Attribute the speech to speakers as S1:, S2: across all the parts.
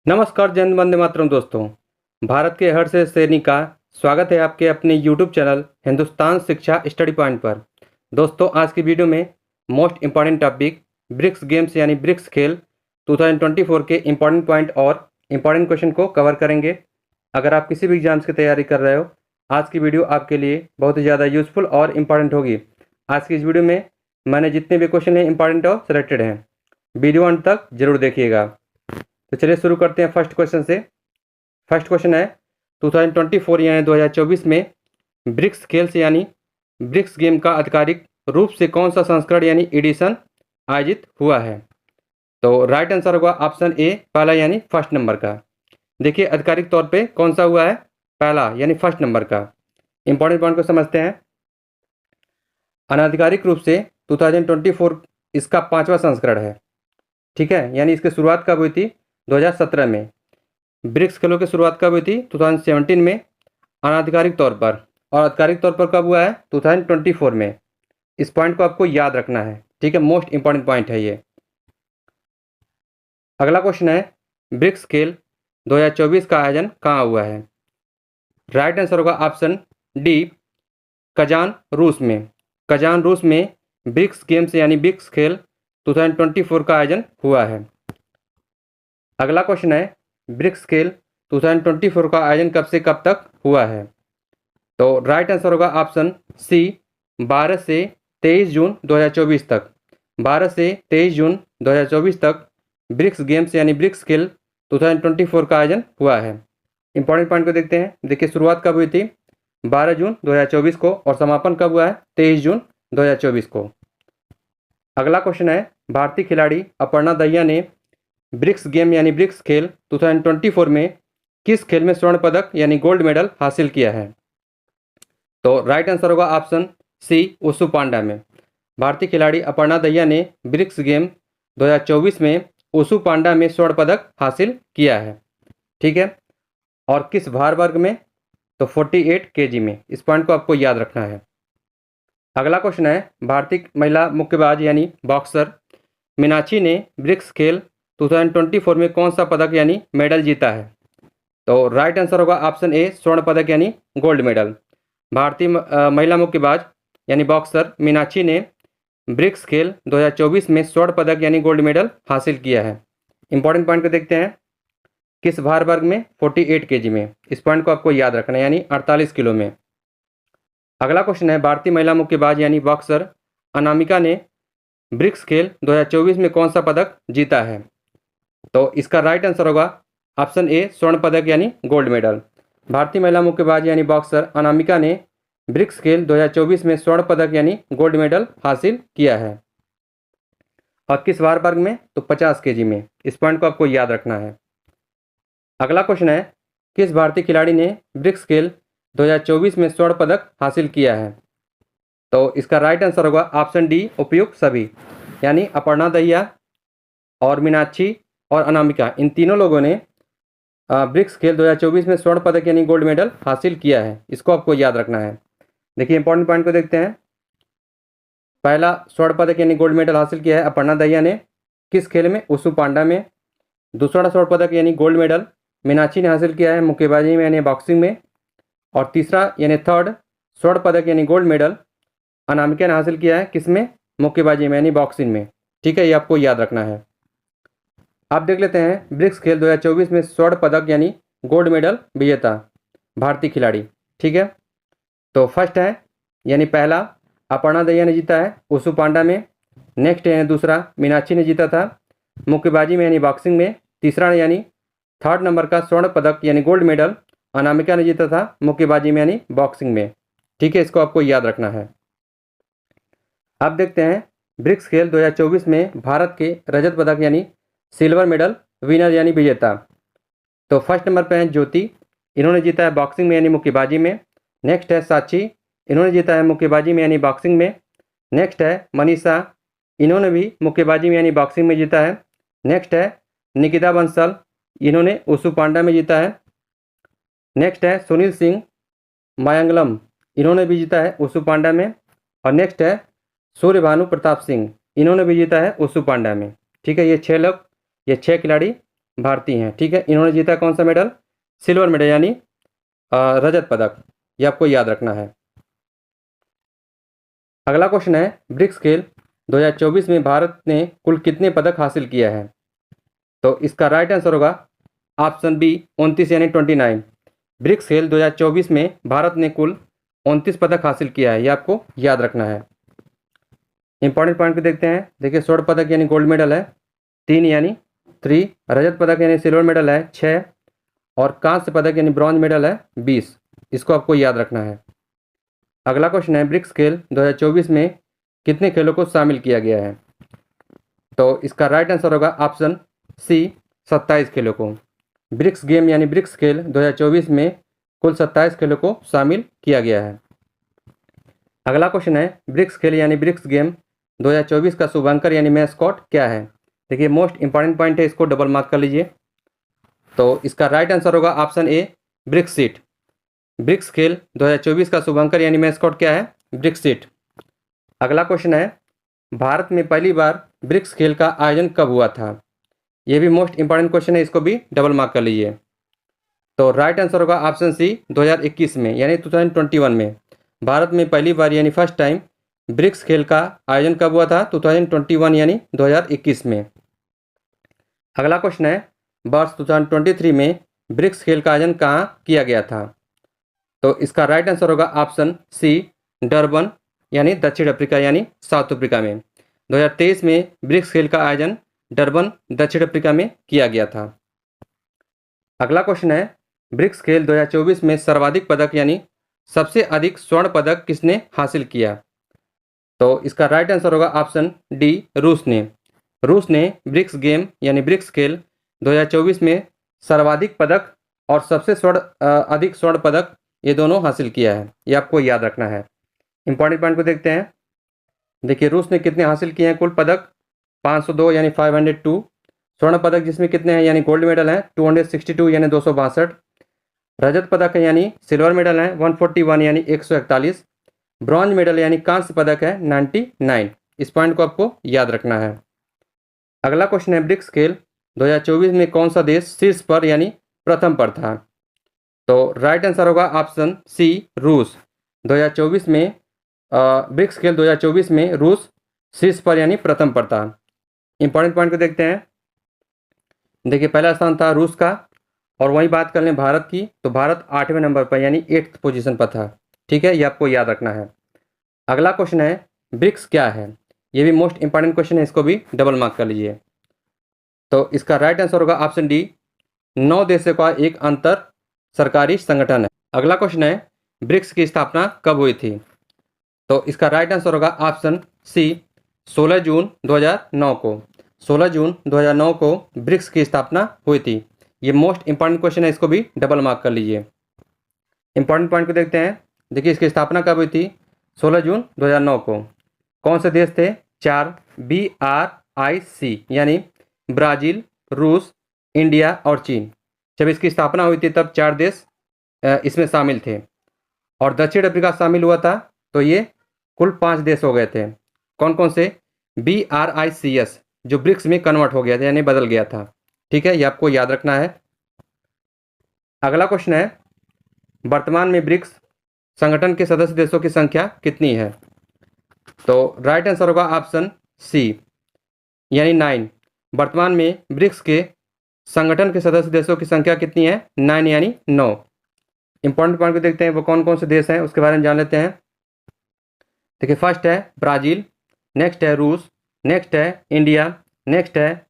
S1: नमस्कार जय हिंद वंदे मातरम दोस्तों। भारत के हर से सैनिक का स्वागत है आपके अपने यूट्यूब चैनल हिंदुस्तान शिक्षा स्टडी पॉइंट पर। दोस्तों आज की वीडियो में most important topic BRICS games यानी ब्रिक्स खेल 2024 के इम्पॉर्टेंट पॉइंट और इम्पॉर्टेंट क्वेश्चन को कवर करेंगे। अगर आप किसी भी एग्जाम्स की तैयारी कर रहे हो, आज की वीडियो आपके लिए बहुत ही ज़्यादा यूजफुल और इम्पॉर्टेंट होगी। आज की इस वीडियो में मैंने जितने भी क्वेश्चन हैं इम्पॉर्टेंट और सिलेक्टेड हैं, वीडियो अंत तक जरूर देखिएगा। तो चलिए शुरू करते हैं फर्स्ट क्वेश्चन से। फर्स्ट क्वेश्चन है 2024 यानी 2024 में ब्रिक्स खेल से यानी ब्रिक्स गेम का आधिकारिक रूप से कौन सा संस्करण यानी एडिशन आयोजित हुआ है। तो राइट आंसर होगा ऑप्शन ए पहला यानी फर्स्ट नंबर का। देखिए आधिकारिक तौर पे कौन सा हुआ है, पहला यानी फर्स्ट नंबर का। इंपॉर्टेंट पॉइंट को समझते हैं। अनाधिकारिक रूप से 2024 इसका 5वां संस्करण है, ठीक है। यानी इसकी शुरुआत कब हुई थी, 2017 में। ब्रिक्स खेलों की शुरुआत कब हुई थी, 2017 में अनाधिकारिक तौर पर, और आधिकारिक तौर पर कब हुआ है, 2024 में। इस पॉइंट को आपको याद रखना है, ठीक है। मोस्ट इंपॉर्टेंट पॉइंट है ये। अगला क्वेश्चन है ब्रिक्स खेल 2024 का आयोजन कहाँ हुआ है। राइट आंसर होगा ऑप्शन डी कजान रूस में। कजान रूस में ब्रिक्स गेम्स यानी ब्रिक्स खेल 2024 का आयोजन हुआ है। अगला क्वेश्चन है ब्रिक्स खेल 2024 का आयोजन कब से कब तक हुआ है। तो राइट आंसर होगा ऑप्शन सी 12 से 23 जून 2024 तक। 12 से 23 जून 2024 तक ब्रिक्स गेम्स यानी ब्रिक्स खेल 2024 का आयोजन हुआ है। इंपॉर्टेंट पॉइंट को देखते हैं। देखिए शुरुआत कब हुई थी, 12 जून 2024 को, और समापन कब हुआ है, 23 जून 2024 को। अगला क्वेश्चन है भारतीय खिलाड़ी अपर्णा दहिया ने ब्रिक्स गेम यानी ब्रिक्स खेल 2024 में किस खेल में स्वर्ण पदक यानी गोल्ड मेडल हासिल किया है। तो राइट आंसर होगा ऑप्शन सी उसु पांडा में। भारतीय खिलाड़ी अपर्णा दहिया ने ब्रिक्स गेम 2024 में उसु पांडा में स्वर्ण पदक हासिल किया है, ठीक है। और किस भार वर्ग में, तो 48 केजी में। इस पॉइंट को आपको याद रखना है। अगला क्वेश्चन है भारतीय महिला मुक्केबाज यानी बॉक्सर मीनाक्षी ने ब्रिक्स खेल 2024 में कौन सा पदक यानी मेडल जीता है। तो राइट आंसर होगा ऑप्शन ए स्वर्ण पदक यानी गोल्ड मेडल। भारतीय महिला मुक्केबाज यानी बॉक्सर मीनाक्षी ने ब्रिक्स खेल 2024 में स्वर्ण पदक यानी गोल्ड मेडल हासिल किया है। इंपॉर्टेंट पॉइंट को देखते हैं। किस भार वर्ग में, 48 केजी में। इस पॉइंट को आपको याद रखना है, यानी 48 किलो में। अगला क्वेश्चन है भारतीय महिला मुक्केबाज यानी बॉक्सर अनामिका ने ब्रिक्स खेल 2024 में कौन सा पदक जीता है। तो इसका राइट आंसर होगा ऑप्शन ए स्वर्ण पदक यानी गोल्ड मेडल। भारतीय महिला मुक्केबाज यानी बॉक्सर अनामिका ने ब्रिक्स खेल 2024 में स्वर्ण पदक यानी गोल्ड मेडल हासिल किया है। और किस भार वर्ग में, तो 50 केजी में। इस पॉइंट को आपको याद रखना है। अगला क्वेश्चन है किस भारतीय खिलाड़ी ने ब्रिक्स खेल 2024 में स्वर्ण पदक हासिल किया है। तो इसका राइट आंसर होगा ऑप्शन डी उपयुक्त सभी, यानी अपर्णा दहिया और मीनाक्षी और अनामिका, इन तीनों लोगों ने ब्रिक्स खेल 2024 में स्वर्ण पदक यानी गोल्ड मेडल हासिल किया है। इसको आपको याद रखना है। देखिए इंपॉर्टेंट पॉइंट को देखते हैं। पहला स्वर्ण पदक यानी गोल्ड मेडल हासिल किया है अपर्णा दहिया ने किस खेल में, उसु पांडा में। दूसरा स्वर्ण पदक यानी गोल्ड मेडल मीनाक्षी ने हासिल किया है मुक्केबाजी में यानी बॉक्सिंग में। और तीसरा यानी थर्ड स्वर्ण पदक यानी गोल्ड मेडल अनामिका ने हासिल किया है किसमें, मुक्केबाजी में यानी बॉक्सिंग में, ठीक है। ये आपको याद रखना है। आप देख लेते हैं ब्रिक्स खेल 2024 में स्वर्ण पदक यानी गोल्ड मेडल विजेता भारतीय खिलाड़ी, ठीक है। तो फर्स्ट है यानी पहला अपर्णा दहिया ने जीता है उसु पांडा में। नेक्स्ट यानी दूसरा मीनाक्षी ने जीता था मुक्केबाजी में यानी बॉक्सिंग में। तीसरा यानी थर्ड नंबर का स्वर्ण पदक यानी गोल्ड मेडल अनामिका ने जीता था मुक्केबाजी में यानी बॉक्सिंग में, ठीक है। इसको आपको याद रखना है। अब देखते हैं ब्रिक्स खेल 2024 में भारत के रजत पदक यानी सिल्वर मेडल विनर यानी विजेता। तो फर्स्ट नंबर पे है ज्योति, इन्होंने जीता है बॉक्सिंग में यानी मुक्केबाजी में। नेक्स्ट है साक्षी, इन्होंने जीता है मुक्केबाजी में यानी बॉक्सिंग में। नेक्स्ट है मनीषा, इन्होंने भी मुक्केबाजी में यानी बॉक्सिंग में जीता है। नेक्स्ट है निकिता बंसल, इन्होंने उसु पांडा में जीता है। नेक्स्ट है सुनील सिंह मायांगलम, इन्होंने भी जीता है उसु पांडा में। और नेक्स्ट है सूर्यभानु प्रताप सिंह, इन्होंने भी जीता है उसु पांडा में, ठीक है। ये 6 खिलाड़ी भारतीय हैं। ठीक है, इन्होंने जीता कौन सा मेडल? सिल्वर मेडल यानी रजत पदक। ये आपको याद रखना है। अगला क्वेश्चन है, ब्रिक्स खेल 2024 में भारत ने कुल कितने पदक हासिल किया है? तो इसका राइट आंसर होगा ऑप्शन बी 29 यानी 29। ब्रिक्स खेल 2024 में भारत ने कुल 29 पदक हासिल किया है, ये आपको याद रखना है। इंपॉर्टेंट पॉइंट को देखते हैं। देखिए, स्वर्ण पदक यानी गोल्ड मेडल है 3 यानी 3, रजत पदक यानी सिल्वर मेडल है 6, और कांस्य पदक यानी ब्रॉन्ज मेडल है 20। इसको आपको याद रखना है। अगला क्वेश्चन है, ब्रिक्स खेल 2024 में कितने खेलों को शामिल किया गया है? तो इसका राइट आंसर होगा ऑप्शन सी 27 खेलों को। ब्रिक्स गेम यानी ब्रिक्स खेल 2024 में कुल 27 खेलों को शामिल किया गया है। अगला क्वेश्चन है, ब्रिक्स खेल यानी ब्रिक्स गेम 2024 का शुभांकर यानी मैस्कॉट क्या है? देखिए, मोस्ट इंपॉर्टेंट पॉइंट है, इसको डबल मार्क कर लीजिए। तो इसका राइट आंसर होगा ऑप्शन ए ब्रिक्स सीट। ब्रिक्स खेल 2024 का शुभांकर यानी मैस्कॉट क्या है? BRICS seat. अगला क्वेश्चन है, भारत में पहली बार ब्रिक्स खेल का आयोजन कब हुआ था? ये भी मोस्ट इंपॉर्टेंट क्वेश्चन है, इसको भी डबल मार्क कर लीजिए। तो राइट आंसर होगा ऑप्शन सी 2021 में यानी 2021 में। भारत में पहली बार यानी फर्स्ट टाइम ब्रिक्स खेल का आयोजन कब हुआ था? 2021 यानी 2021 में। अगला क्वेश्चन है, वर्ष 2023 में ब्रिक्स खेल का आयोजन कहाँ किया गया था? तो इसका राइट आंसर होगा ऑप्शन सी डरबन यानी दक्षिण अफ्रीका यानी साउथ अफ्रीका में। 2023 में ब्रिक्स खेल का आयोजन डरबन दक्षिण अफ्रीका में किया गया था। अगला क्वेश्चन है, ब्रिक्स खेल 2024 में सर्वाधिक पदक यानी सबसे अधिक स्वर्ण पदक किसने हासिल किया? तो इसका राइट आंसर होगा ऑप्शन डी रूस ने। रूस ने ब्रिक्स गेम यानी ब्रिक्स खेल 2024 में सर्वाधिक पदक और सबसे अधिक स्वर्ण पदक ये दोनों हासिल किया है, ये आपको याद रखना है। इंपॉर्टेंट पॉइंट को देखते हैं। देखिए, रूस ने कितने हासिल किए हैं कुल पदक? 502 यानी 502। स्वर्ण पदक जिसमें कितने हैं यानी गोल्ड मेडल हैं 262 यानी 262। रजत पदक है यानी सिल्वर मेडल है 141 यानी 141। ब्रॉन्ज मेडल यानी कांस्य पदक है 99। इस पॉइंट को आपको याद रखना है। अगला क्वेश्चन है, ब्रिक्स खेल 2024 में कौन सा देश शीर्ष पर यानी प्रथम पर था? तो राइट आंसर होगा ऑप्शन सी रूस। 2024 में ब्रिक्स खेल 2024 में रूस शीर्ष पर यानी प्रथम पर था। इंपॉर्टेंट पॉइंट को देखते हैं। देखिए, पहला स्थान था रूस का, और वहीं बात कर लें भारत की तो भारत 8वें नंबर पर यानी 8th पोजीशन पर था। ठीक है, ये आपको याद रखना है। अगला क्वेश्चन है, ब्रिक्स क्या है? ये भी मोस्ट इंपॉर्टेंट क्वेश्चन है, इसको भी डबल मार्क कर लीजिए। तो इसका राइट आंसर होगा ऑप्शन डी 9 देशों का एक अंतर सरकारी संगठन है। अगला क्वेश्चन है, ब्रिक्स की स्थापना कब हुई थी? तो इसका राइट आंसर होगा ऑप्शन सी 16 जून 2009 को। 16 जून 2009 को ब्रिक्स की स्थापना हुई थी। ये मोस्ट इंपॉर्टेंट क्वेश्चन है, इसको भी डबल मार्क कर लीजिए। इंपॉर्टेंट पॉइंट को देखते हैं। देखिए, इसकी स्थापना कब हुई थी? 16 जून 2009 को। कौन से देश थे? 4 BRIC यानी ब्राज़ील, रूस, इंडिया और चीन। जब इसकी स्थापना हुई थी तब 4 देश इसमें शामिल थे, और दक्षिण अफ्रीका शामिल हुआ था, तो ये कुल 5 देश हो गए थे। कौन कौन से? BRICS जो ब्रिक्स में कन्वर्ट हो गया था यानी बदल गया था। ठीक है, ये आपको याद रखना है। अगला क्वेश्चन है, वर्तमान में ब्रिक्स संगठन के सदस्य देशों की संख्या कितनी है? तो राइट आंसर होगा ऑप्शन सी यानी 9। वर्तमान में ब्रिक्स के संगठन के सदस्य देशों की संख्या कितनी है? 9 यानी 9। इंपॉर्टेंट पॉइंट को देखते हैं, वो कौन कौन से देश हैं उसके बारे में जान लेते हैं। देखिए, फर्स्ट है ब्राज़ील, नेक्स्ट है रूस, नेक्स्ट है इंडिया, नेक्स्ट है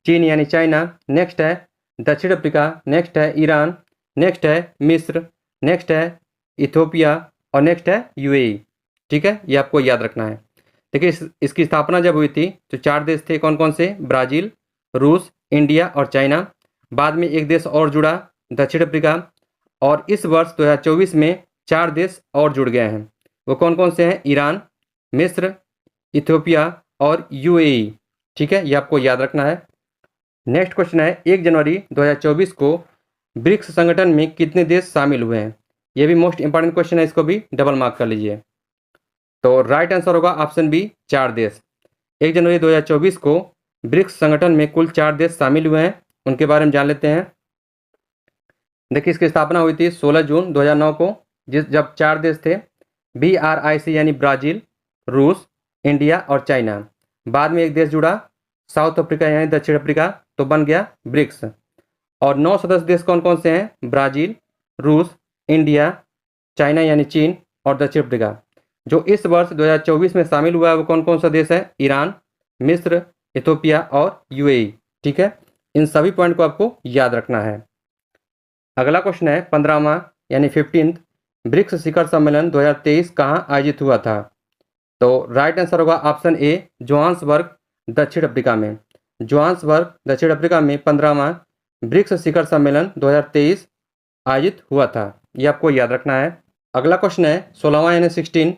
S1: चीन यानी चाइना, नेक्स्ट है दक्षिण अफ्रीका, नेक्स्ट है ईरान, नेक्स्ट है मिस्र, नेक्स्ट है इथोपिया और नेक्स्ट है UAE। ठीक है, ये आपको याद रखना है। देखिए, इसकी स्थापना जब हुई थी तो 4 देश थे। कौन कौन से? ब्राज़ील, रूस, इंडिया और चाइना। बाद में एक देश और जुड़ा, दक्षिण अफ्रीका, और इस वर्ष 2024 में 4 देश और जुड़ गए हैं। वो कौन कौन से हैं? ईरान, मिस्र, इथोपिया और UAE। ठीक है, ये आपको याद रखना है। नेक्स्ट क्वेश्चन है, 1 जनवरी 2024 को ब्रिक्स संगठन में कितने देश शामिल हुए हैं? ये भी मोस्ट इंपॉर्टेंट क्वेश्चन है, इसको भी डबल मार्क कर लीजिए। तो राइट आंसर होगा ऑप्शन बी 4 देश। 1 जनवरी 2024 को ब्रिक्स संगठन में कुल 4 देश शामिल हुए हैं, उनके बारे में जान लेते हैं। देखिए, इसकी स्थापना हुई थी 16 जून 2009 को, जब 4 देश थे, BRIC यानी ब्राज़ील, रूस, इंडिया और चाइना। बाद में एक देश जुड़ा, साउथ अफ्रीका यानी दक्षिण अफ्रीका, तो बन गया ब्रिक्स। और 9 सदस्य देश कौन कौन से हैं? ब्राज़ील, रूस, इंडिया, चाइना यानी चीन और दक्षिण अफ्रीका। जो इस वर्ष 2024 में शामिल हुआ है वो कौन कौन सा देश है? ईरान, मिस्र, इथोपिया और UAE। ठीक है, इन सभी पॉइंट को आपको याद रखना है। अगला क्वेश्चन है 15वां यानी 15th ब्रिक्स शिखर सम्मेलन 2023 कहाँ आयोजित हुआ था? तो राइट आंसर होगा ऑप्शन ए, जोहान्सबर्ग, दक्षिण अफ्रीका में। जोहान्सबर्ग, दक्षिण अफ्रीका में 15वां ब्रिक्स शिखर सम्मेलन 2023 आयोजित हुआ था। ये आपको याद रखना है। अगला क्वेश्चन है 16वां यानी 16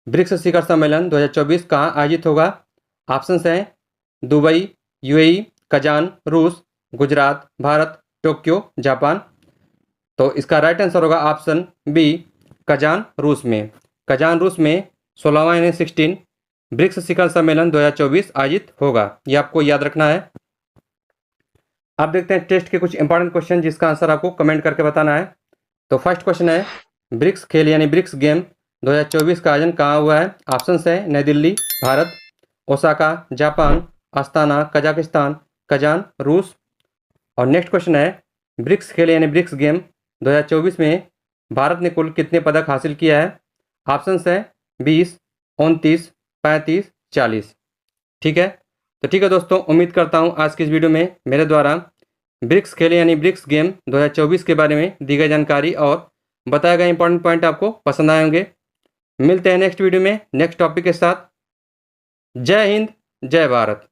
S1: ब्रिक्स शिखर सम्मेलन 2024 कहाँ आयोजित होगा? ऑप्शंस हैं दुबई, UAE, कजान, रूस, गुजरात, भारत, टोक्यो, जापान। तो इसका राइट आंसर होगा ऑप्शन बी, कजान, रूस में। कजान, रूस में 16वां यानी 16 ब्रिक्स शिखर सम्मेलन 2024 आयोजित होगा। ये आपको याद रखना है। अब देखते हैं टेस्ट के कुछ इंपॉर्टेंट क्वेश्चन जिसका आंसर आपको कमेंट करके बताना है। तो फर्स्ट क्वेश्चन है ब्रिक्स खेल यानी ब्रिक्स गेम 2024 का आयोजन कहाँ हुआ है? ऑप्शंस है नई Delhi, Bharat, Osaka, Japan, Astana, Kazakhstan, Kazan, रूस। और नेक्स्ट क्वेश्चन है ब्रिक्स खेल यानी ब्रिक्स गेम 2024 में भारत ने कुल कितने पदक हासिल किया है? ऑप्शंस है 20, 29, 35, 40। ठीक है, तो ठीक है दोस्तों, उम्मीद करता हूँ आज की इस वीडियो में मेरे द्वारा ब्रिक्स खेल यानी ब्रिक्स गेम 2024 के बारे में दी गई जानकारी और बताए गए इंपॉर्टेंट पॉइंट आपको पसंद आए होंगे। मिलते हैं नेक्स्ट वीडियो में नेक्स्ट टॉपिक के साथ। जय हिंद, जय भारत।